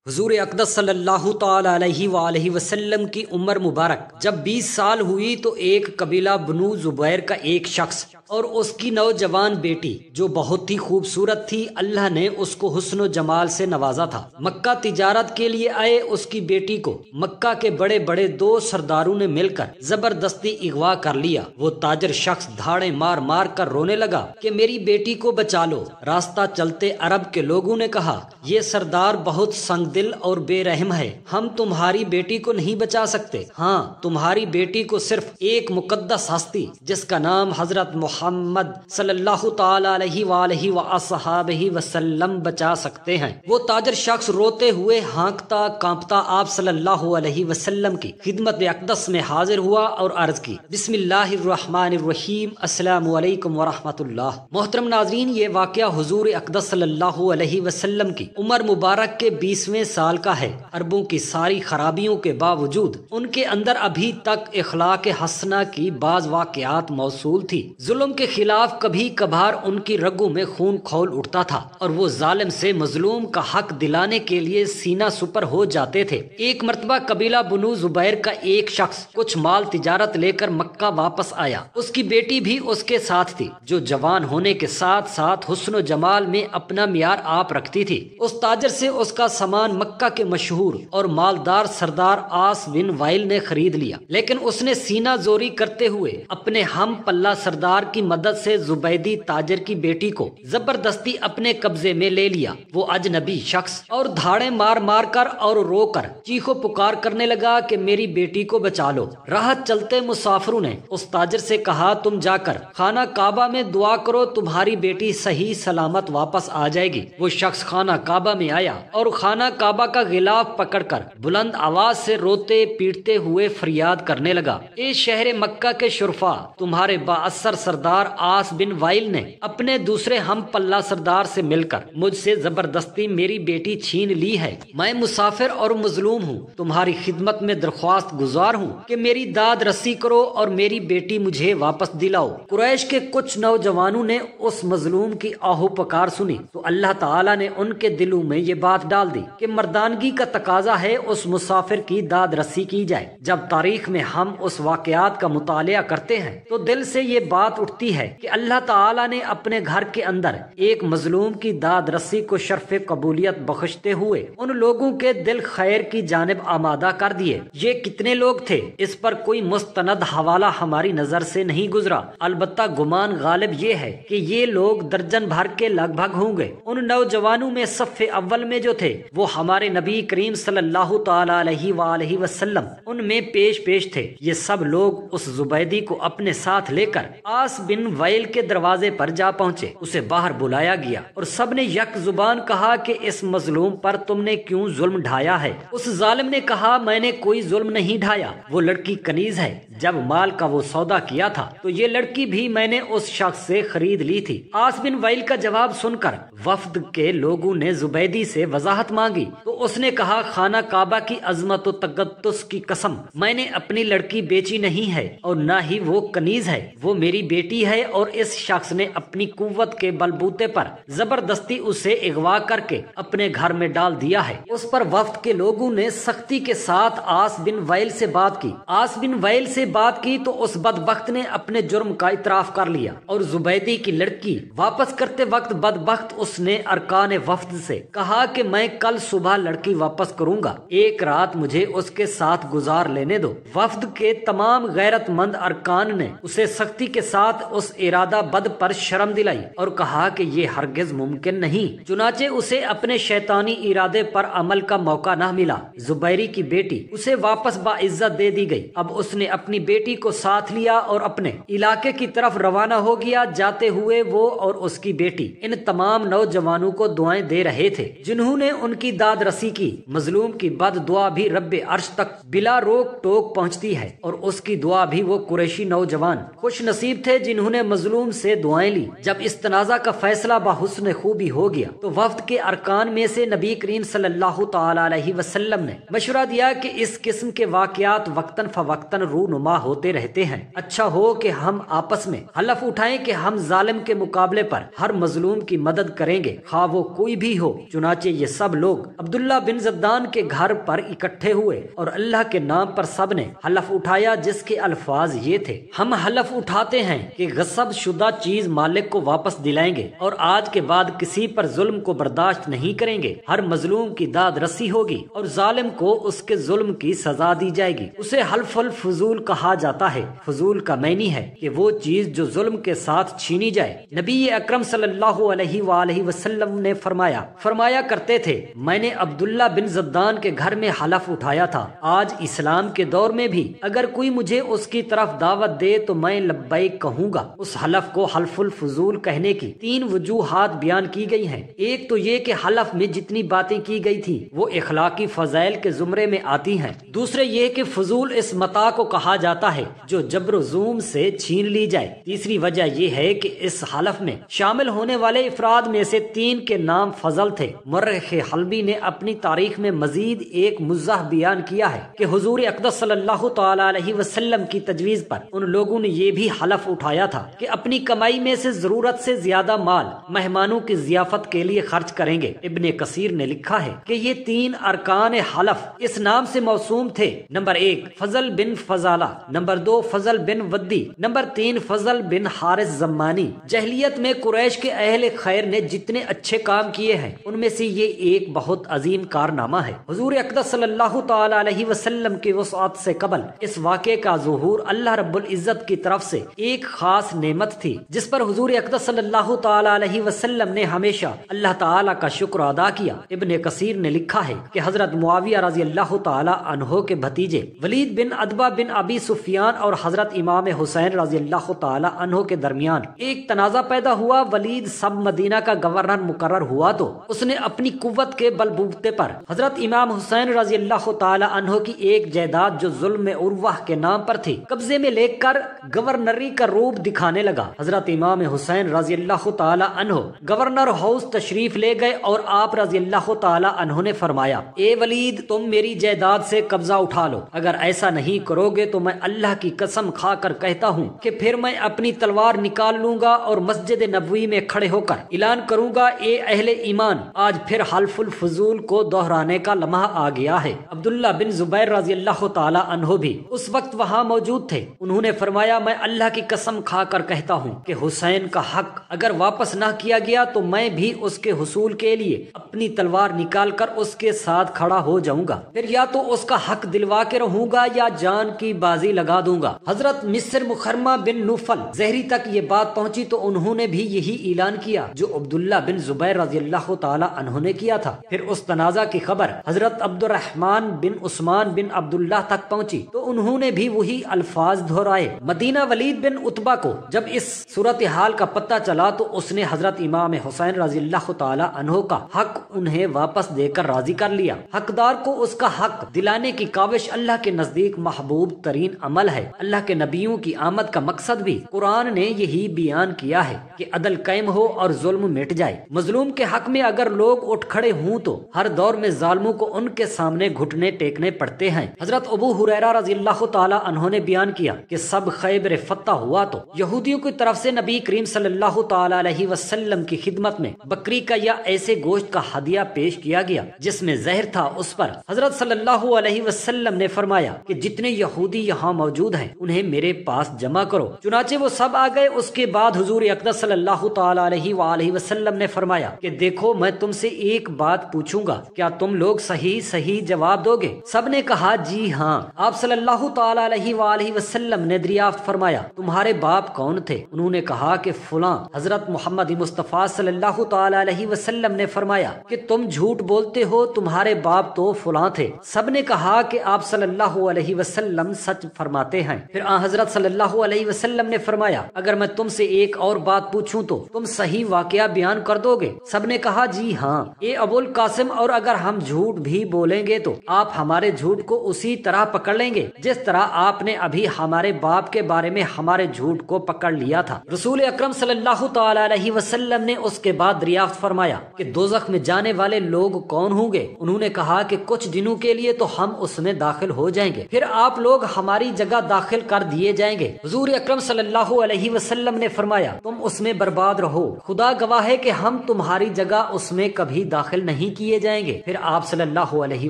حضور اقدس صلی اللہ تعالی علیہ وآلہ وسلم کی عمر مبارک جب 20 سال ہوئی تو ایک قبیلہ بنو زبیر کا ایک شخص اور اس کی نوجوان بیٹی جو بہت ہی خوبصورت تھی، اللہ نے اس کو حسن و جمال سے نوازا تھا، مکہ تجارت کے لیے آئے اس کی بیٹی کو مکہ کے بڑے بڑے 2 سرداروں نے مل کر زبردستی اغوا کر لیا۔ وہ تاجر شخص دھاڑے مار مار کر رونے لگا کہ میری بیٹی کو بچا لو۔ راستہ چلتے عرب کے لوگوں نے کہا، یہ سردار بہت سنگ دل اور بے رحم ہے، ہم تمہاری بیٹی کو نہیں بچا سکتے۔ ہاں، تمہاری بیٹی کو صرف ایک مقدس ہستی جس کا نام حضرت محمد صلی اللہ تعالی علیہ وآلہ وصحابہ وسلم بچا سکتے ہیں۔ وہ تاجر شخص روتے ہوئے ہانکتا کانپتا آپ صلی اللہ علیہ وسلم کی خدمت اقدس میں حاضر ہوا اور عرض کی، بسم اللہ الرحمن الرحیم، السلام علیکم ورحمۃ اللہ۔ محترم ناظرین، یہ واقعہ حضور اقدس صلی اللہ علیہ وسلم کی عمر مبارک کے 20ویں سال کا ہے۔ عربوں کی ساری خرابیوں کے باوجود ان کے اندر ابھی تک اخلاق حسنہ کی بعض واقعات موصول تھی۔ ظلم کے خلاف کبھی کبھار ان کی رگوں میں خون کھول اٹھتا تھا اور وہ ظالم سے مظلوم کا حق دلانے کے لیے سینہ سپر ہو جاتے تھے۔ ایک مرتبہ قبیلہ بنو زبیر کا ایک شخص کچھ مال تجارت لے کر مکہ واپس آیا۔ اس کی بیٹی بھی اس کے ساتھ تھی، جو جوان ہونے کے ساتھ ساتھ حسن و جمال میں اپنا معیار آپ رکھتی تھی۔ اس تاجر سے اس کا سامان مکہ کے مشہور اور مالدار سردار آس بن وائل نے خرید لیا، لیکن اس نے سینہ زوری کرتے ہوئے اپنے ہم پلہ سردار کی مدد سے زبیدی تاجر کی بیٹی کو زبردستی اپنے قبضے میں لے لیا۔ وہ اجنبی شخص اور دھاڑے مار مار کر اور رو کر چیخو پکار کرنے لگا کہ میری بیٹی کو بچا لو۔ راہ چلتے مسافروں نے اس تاجر سے کہا، تم جا کر خانہ کعبہ میں دعا کرو، تمہاری بیٹی صحیح سلامت واپس آ جائے گی۔ وہ شخص خانہ کعبہ میں آیا اور خانہ کعبہ کا غلاف پکڑ کر بلند آواز سے روتے پیٹتے ہوئے فریاد کرنے لگا، اے شہر مکہ کے شرفا، تمہارے با اثر سردار آس بن وائل نے اپنے دوسرے ہم پلہ سردار سے مل کر مجھ سے زبردستی میری بیٹی چھین لی ہے۔ میں مسافر اور مظلوم ہوں، تمہاری خدمت میں درخواست گزار ہوں کہ میری داد رسی کرو اور میری بیٹی مجھے واپس دلاؤ۔ قریش کے کچھ نوجوانوں نے اس مظلوم کی آہو پکار سنی تو اللہ تعالیٰ نے ان کے دلوں میں یہ بات ڈال دی کہ مردانگی کا تقاضا ہے اس مسافر کی داد رسی کی جائے۔ جب تاریخ میں ہم اس واقعات کا مطالعہ کرتے ہیں تو دل سے یہ بات اٹھتی ہے کہ اللہ تعالیٰ نے اپنے گھر کے اندر ایک مظلوم کی داد رسی کو شرف قبولیت بخشتے ہوئے ان لوگوں کے دل خیر کی جانب آمادہ کر دیے۔ یہ کتنے لوگ تھے، اس پر کوئی مستند حوالہ ہماری نظر سے نہیں گزرا، البتہ گمان غالب یہ ہے کہ یہ لوگ درجن بھر کے لگ بھگ ہوں گے۔ ان نوجوانوں میں صف اول میں جو تھے وہ ہمارے نبی کریم صلی اللہ تعالی علیہ وآلہ وسلم ان میں پیش تھے۔ یہ سب لوگ اس زبیدی کو اپنے ساتھ لے کر آس بن وائل کے دروازے پر جا پہنچے۔ اسے باہر بلایا گیا اور سب نے یک زبان کہا کہ اس مظلوم پر تم نے کیوں ظلم ڈھایا ہے؟ اس ظالم نے کہا، میں نے کوئی ظلم نہیں ڈھایا، وہ لڑکی کنیز ہے۔ جب مال کا وہ سودا کیا تھا تو یہ لڑکی بھی میں نے اس شخص سے خرید لی تھی۔ آس بن وائل کا جواب سن کر وفد کے لوگوں نے زبیدی سے وضاحت مانگی تو اس نے کہا، خانہ کعبہ کی عظمت و تقدس کی قسم، میں نے اپنی لڑکی بیچی نہیں ہے اور نہ ہی وہ کنیز ہے، وہ میری بیٹی ہے اور اس شخص نے اپنی قوت کے بلبوتے پر زبردستی اسے اغوا کر کے اپنے گھر میں ڈال دیا ہے۔ اس پر وفد کے لوگوں نے سختی کے ساتھ آس بن وائل سے بات کی۔ آس بن وائل سے بات کی تو اس بدبخت نے اپنے جرم کا اعتراف کر لیا اور زبیدی کی لڑکی واپس کرتے وقت بدبخت اس نے ارکان وفد سے کہا کہ میں کل صبح لڑکی واپس کروں گا، ایک رات مجھے اس کے ساتھ گزار لینے دو۔ وفد کے تمام غیرت مند ارکان نے اسے سختی کے ساتھ اس ارادہ بد پر شرم دلائی اور کہا کہ یہ ہرگز ممکن نہیں۔ چنانچہ اسے اپنے شیطانی ارادے پر عمل کا موقع نہ ملا۔ زبیری کی بیٹی اسے واپس باعزت دے دی گئی۔ اب اس نے اپنی بیٹی کو ساتھ لیا اور اپنے علاقے کی طرف روانہ ہو گیا۔ جاتے ہوئے وہ اور اس کی بیٹی ان تمام نوجوانوں کو دعائیں دے رہے تھے جنہوں نے ان کی داد رسی کی۔ مظلوم کی بد دعا بھی رب عرش تک بلا روک ٹوک پہنچتی ہے اور اس کی دعا بھی وہ قریشی نوجوان خوش نصیب تھے جنہوں نے مظلوم سے دعائیں لی۔ جب اس تنازع کا فیصلہ بحسن خوبی ہو گیا تو وفد کے ارکان میں سے نبی کریم صلی اللہ تعالی علیہ وسلم نے مشورہ دیا کہ اس قسم کے واقعات وقتاً فوقتاً رونما ہوتے رہتے ہیں، اچھا ہو کہ ہم آپس میں حلف اٹھائیں کہ ہم ظالم کے مقابلے پر ہر مظلوم کی مدد کریں گے، خواہ وہ کوئی بھی ہو۔ چنانچہ یہ سب لوگ عبداللہ عبداللہ بن زدان کے گھر پر اکٹھے ہوئے اور اللہ کے نام پر سب نے حلف اٹھایا، جس کے الفاظ یہ تھے: ہم حلف اٹھاتے ہیں کہ غصب شدہ چیز مالک کو واپس دلائیں گے اور آج کے بعد کسی پر ظلم کو برداشت نہیں کریں گے۔ ہر مظلوم کی داد رسی ہوگی اور ظالم کو اس کے ظلم کی سزا دی جائے گی۔ اسے حلف الفضول کہا جاتا ہے۔ فضول کا معنی ہے کہ وہ چیز جو ظلم کے ساتھ چھینی جائے۔ نبی اکرم صلی اللہ علیہ وآلہ وسلم نے فرمایا کرتے تھے: میں نے عبداللہ بن زدان کے گھر میں حلف اٹھایا تھا۔ آج اسلام کے دور میں بھی اگر کوئی مجھے اس کی طرف دعوت دے تو میں لبیک کہوں گا۔ اس حلف کو حلف الفضول کہنے کی 3 وجوہات بیان کی گئی ہیں۔ ایک تو یہ کہ حلف میں جتنی باتیں کی گئی تھی وہ اخلاقی فضائل کے زمرے میں آتی ہیں۔ دوسرے یہ کہ فضول اس متاع کو کہا جاتا ہے جو جبر و ظلم سے چھین لی جائے۔ تیسری وجہ یہ ہے کہ اس حلف میں شامل ہونے والے افراد میں سے 3 کے نام فضل تھے۔ مورخ حلبی نے اپنی تاریخ میں مزید ایک مزاح بیان کیا ہے کہ حضور اقدس صلی اللہ تعالی علیہ وسلم کی تجویز پر ان لوگوں نے یہ بھی حلف اٹھایا تھا کہ اپنی کمائی میں سے ضرورت سے زیادہ مال مہمانوں کی ضیافت کے لیے خرچ کریں گے۔ ابن کثیر نے لکھا ہے کہ یہ 3 ارکان حلف اس نام سے موسوم تھے: نمبر 1 فضل بن فضالہ، نمبر 2 فضل بن ودی، نمبر 3 فضل بن حارث زمانی۔ جاہلیت میں قریش کے اہل خیر نے جتنے اچھے کام کیے ہیں ان میں سے یہ ایک بہت عظیم کارنامہ ہے۔ حضور اقدس صلی اللہ تعالی علیہ وسلم کی وسعت سے قبل اس واقعے کا ظہور اللہ رب العزت کی طرف سے ایک خاص نعمت تھی جس پر حضور اقدس صلی اللہ تعالی علیہ وسلم نے ہمیشہ اللہ تعالی کا شکر ادا کیا۔ ابن کثیر نے لکھا ہے کہ حضرت معاویہ رضی اللہ تعالی عنہ کے بھتیجے ولید بن عتبہ بن ابی سفیان اور حضرت امام حسین رضی اللہ تعالی عنہ کے درمیان ایک تنازع پیدا ہوا۔ ولید سب مدینہ کا گورنر مقرر ہوا تو اس نے اپنی قوت کے بلبوتے پر حضرت امام حسین رضی اللہ تعالی عنہ کی ایک جائیداد جو ظلم عروہ کے نام پر تھی قبضے میں لے کر گورنری کا روپ دکھانے لگا۔ حضرت امام حسین رضی اللہ تعالی عنہ گورنر ہاؤس تشریف لے گئے اور آپ رضی اللہ تعالی عنہ نے فرمایا: اے ولید، تم میری جائیداد سے قبضہ اٹھا لو۔ اگر ایسا نہیں کرو گے تو میں اللہ کی قسم کھا کر کہتا ہوں کہ پھر میں اپنی تلوار نکال لوں گا اور مسجد نبوی میں کھڑے ہو کر اعلان کروں گا: اے اہل ایمان، آج پھر حلف الفضول کو دہرانے کا لمحہ آ گیا ہے۔ عبداللہ بن زبیر رضی اللہ تعالی عنہ بھی اس وقت وہاں موجود تھے۔ انہوں نے فرمایا: میں اللہ کی قسم کھا کر کہتا ہوں کہ حسین کا حق اگر واپس نہ کیا گیا تو میں بھی اس کے حصول کے لیے اپنی تلوار نکال کر اس کے ساتھ کھڑا ہو جاؤں گا، پھر یا تو اس کا حق دلوا کے رہوں گا یا جان کی بازی لگا دوں گا۔ حضرت مصر مخرمہ بن نوفل زہری تک یہ بات پہنچی تو انہوں نے بھی یہی اعلان کیا جو عبداللہ بن زبیر رضی اللہ تعالی عنہ نے کیا تھا۔ پھر اس تنازع کی خبر حضرت عبد الرحمن بن عثمان بن عبداللہ تک پہنچی تو انہوں نے بھی وہی الفاظ دہرائے۔ مدینہ ولید بن عتبہ کو جب اس صورتحال کا پتہ چلا تو اس نے حضرت امام حسین رضی اللہ تعالی عنہ کا حق انہیں واپس دے کر راضی کر لیا۔ حقدار کو اس کا حق دلانے کی کاوش اللہ کے نزدیک محبوب ترین عمل ہے۔ اللہ کے نبیوں کی آمد کا مقصد بھی قرآن نے یہی بیان کیا ہے کہ عدل قائم ہو اور ظلم مٹ جائے۔ مظلوم کے حق میں اگر لوگ اٹھ کھڑے ہوں تو ہر دور میں ظالموں کو ان کے سامنے گھٹنے ٹیکنے پڑتے ہیں۔ حضرت ابو ہریرہ رضی اللہ تعالی عنہ نے بیان کیا کہ سب خیبر فتح ہوا تو یہودیوں کی طرف سے نبی کریم صلی اللہ تعالی علیہ وسلم کی خدمت میں بکری کا یا ایسے گوشت کا ہدیہ پیش کیا گیا جس میں زہر تھا۔ اس پر حضرت صلی اللہ علیہ وسلم نے فرمایا کہ جتنے یہودی یہاں موجود ہیں انہیں میرے پاس جمع کرو۔ چنانچہ وہ سب آ گئے۔ اس کے بعد حضور اقدس صلی اللہ تعالی علیہ وآلہ وسلم نے فرمایا کہ دیکھو، میں تم سے ایک بات پوچھوں گا، کیا تم لوگ صحیح جواب دو گے؟ سب نے کہا جی ہاں۔ آپ صلی اللہ تعالی علیہ وآلہ وسلم نے دریافت فرمایا تمہارے باپ کون تھے؟ انہوں نے کہا کہ فلاں۔ حضرت محمد مصطفیٰ صلی اللہ تعالی علیہ وسلم نے فرمایا کہ تم جھوٹ بولتے ہو، تمہارے باپ تو فلاں تھے۔ سب نے کہا کہ آپ صلی اللہ علیہ وسلم سچ فرماتے ہیں۔ پھر حضرت صلی اللہ علیہ وسلم نے فرمایا اگر میں تم سے ایک اور بات پوچھوں تو تم صحیح واقعہ بیان کر دو گے؟ سب نے کہا جی ہاں۔ اے ابو القاسم، اور اگر ہم جھوٹ بھی بولیں گے تو آپ ہمارے جھوٹ کو اسی طرح پکڑ لیں گے جس طرح آپ نے ابھی ہمارے باپ کے بارے میں ہمارے جھوٹ کو پکڑ لیا تھا۔ رسول اکرم صلی اللہ تعالی علیہ وسلم نے اس کے بعد دریافت فرمایا کہ دوزخ میں جانے والے لوگ کون ہوں گے؟ انہوں نے کہا کہ کچھ دنوں کے لیے تو ہم اس میں داخل ہو جائیں گے، پھر آپ لوگ ہماری جگہ داخل کر دیے جائیں گے۔ حضور اکرم صلی اللہ علیہ وسلم نے فرمایا تم اس میں برباد رہو، خدا گواہ ہے کہ ہم تمہاری جگہ اس میں کبھی داخل نہیں کیے جائیں جائیں گے۔ پھر آپ صلی اللہ علیہ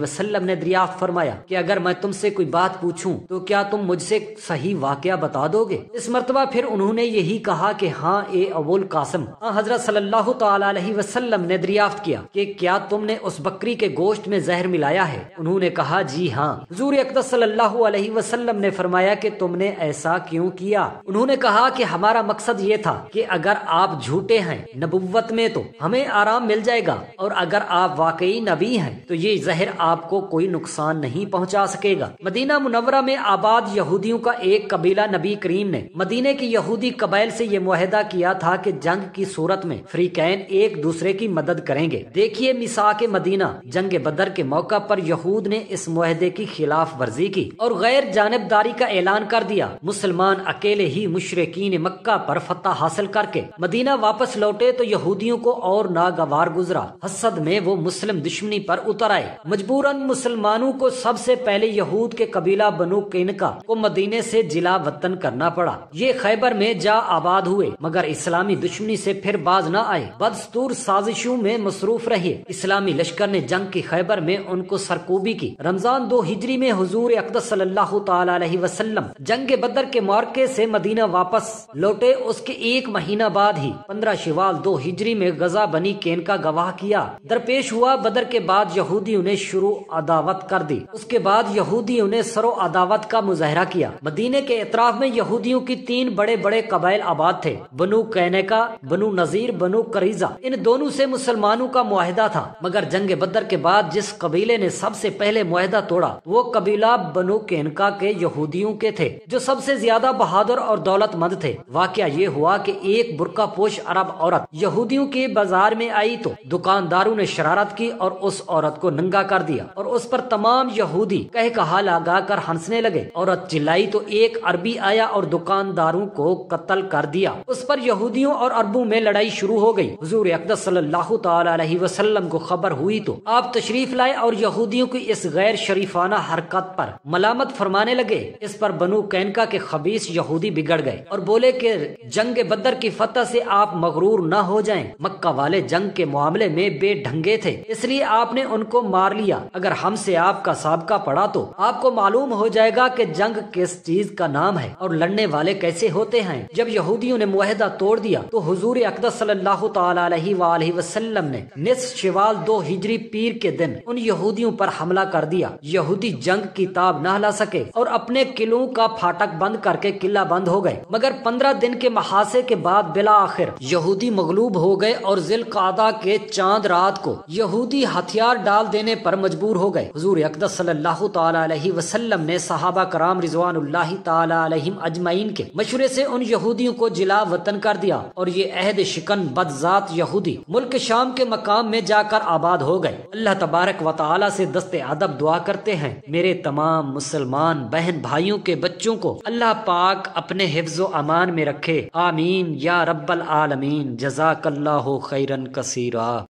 وسلم نے دریافت فرمایا کہ اگر میں تم سے کوئی بات پوچھوں تو کیا تم مجھ سے صحیح واقعہ بتا دو گے؟ اس مرتبہ پھر انہوں نے یہی کہا کہ ہاں اے ابو القاسم۔ حضرت صلی اللہ تعالی علیہ وسلم نے دریافت کیا کہ کیا تم نے اس بکری کے گوشت میں زہر ملایا ہے؟ انہوں نے کہا جی ہاں۔ حضور اقدس صلی اللہ علیہ وسلم نے فرمایا کہ تم نے ایسا کیوں کیا؟ انہوں نے کہا کہ ہمارا مقصد یہ تھا کہ اگر آپ جھوٹے ہیں نبوت میں تو ہمیں آرام مل جائے گا، اور اگر آپ واقعی نبی ہیں تو یہ زہر آپ کو کوئی نقصان نہیں پہنچا سکے گا۔ مدینہ منورہ میں آباد یہودیوں کا ایک قبیلہ نبی کریم نے مدینے کے یہودی قبائل سے یہ معاہدہ کیا تھا کہ جنگ کی صورت میں فریقین ایک دوسرے کی مدد کریں گے۔ دیکھیے میثاق مدینہ، جنگ بدر کے موقع پر یہود نے اس معاہدے کی خلاف ورزی کی اور غیر جانبداری کا اعلان کر دیا۔ مسلمان اکیلے ہی مشرکین مکہ پر فتح حاصل کر کے مدینہ واپس لوٹے تو یہودیوں کو اور ناگوار گزرا۔ حسد میں وہ مسلم دشمنی پر اتر آئے۔ مجبوراً مسلمانوں کو سب سے پہلے یہود کے قبیلہ بنو قینقاع کو مدینے سے جلا وطن کرنا پڑا۔ یہ خیبر میں جا آباد ہوئے مگر اسلامی دشمنی سے پھر باز نہ آئے، بدستور سازشوں میں مصروف رہے۔ اسلامی لشکر نے جنگ کی خیبر میں ان کو سرکوبی کی۔ رمضان 2 ہجری میں حضور اقدس صلی اللہ تعالی علیہ وسلم جنگ بدر کے معرکے سے مدینہ واپس لوٹے۔ اس کے 1 مہینہ بعد ہی 15 شوال 2 ہجری میں غزہ بنی قینقاع گواہ کیا درپیش ہوا۔ بدر کے بعد یہودیوں نے شروع عداوت کر دی۔ اس کے بعد یہودیوں نے سرو عداوت کا مظاہرہ کیا۔ مدینے کے اطراف میں یہودیوں کی 3 بڑے بڑے قبائل آباد تھے، بنو قینقاع، بنو نذیر، بنو قریظہ۔ ان دونوں سے مسلمانوں کا معاہدہ تھا، مگر جنگ بدر کے بعد جس قبیلے نے سب سے پہلے معاہدہ توڑا وہ قبیلہ بنو قینقاع کے یہودیوں کے تھے، جو سب سے زیادہ بہادر اور دولت مند تھے۔ واقعہ یہ ہوا کہ ایک برقع پوش عرب عورت یہودیوں کے بازار میں آئی تو دکانداروں نے شرارت کی اور اس عورت کو ننگا کر دیا اور اس پر تمام یہودی کہا لگا کر ہنسنے لگے۔ عورت چلائی تو ایک عربی آیا اور دکانداروں کو قتل کر دیا۔ اس پر یہودیوں اور عربوں میں لڑائی شروع ہو گئی۔ حضور اقدس صلی اللہ تعالی علیہ وسلم کو خبر ہوئی تو آپ تشریف لائے اور یہودیوں کی اس غیر شریفانہ حرکت پر ملامت فرمانے لگے۔ اس پر بنو قینقاع کے خبیث یہودی بگڑ گئے اور بولے کہ جنگ بدر کی فتح سے آپ مغرور نہ ہو جائیں، مکہ والے جنگ کے معاملے میں بے ڈھنگے تھے، اس لیے آپ نے ان کو مار لیا۔ اگر ہم سے آپ کا سابقہ پڑا تو آپ کو معلوم ہو جائے گا کہ جنگ کس چیز کا نام ہے اور لڑنے والے کیسے ہوتے ہیں۔ جب یہودیوں نے معاہدہ توڑ دیا تو حضور اقدس صلی اللہ تعالی علیہ وآلہ وسلم نے نصف شوال 2 ہجری پیر کے دن ان یہودیوں پر حملہ کر دیا۔ یہودی جنگ کی تاب نہ لا سکے اور اپنے قلعوں کا پھاٹک بند کر کے قلعہ بند ہو گئے، مگر 15 دن کے محاصے کے بعد بالآخر یہودی مغلوب ہو گئے اور ذی القعدہ کے چاند رات کو یہودی ہتھیار ڈال دینے پر مجبور ہو گئے۔ حضور اقدس صلی اللہ تعالی علیہ وسلم نے صحابہ کرام رضوان اللہ تعالی علیہم اجمعین کے مشورے سے ان یہودیوں کو جلا وطن کر دیا اور یہ عہد شکن بدذات یہودی ملک شام کے مقام میں جا کر آباد ہو گئے۔ اللہ تبارک و تعالی سے دست ادب دعا کرتے ہیں میرے تمام مسلمان بہن بھائیوں کے بچوں کو اللہ پاک اپنے حفظ و امان میں رکھے، آمین یا رب العالمین۔ جزاک اللہ خیرا کثیرا۔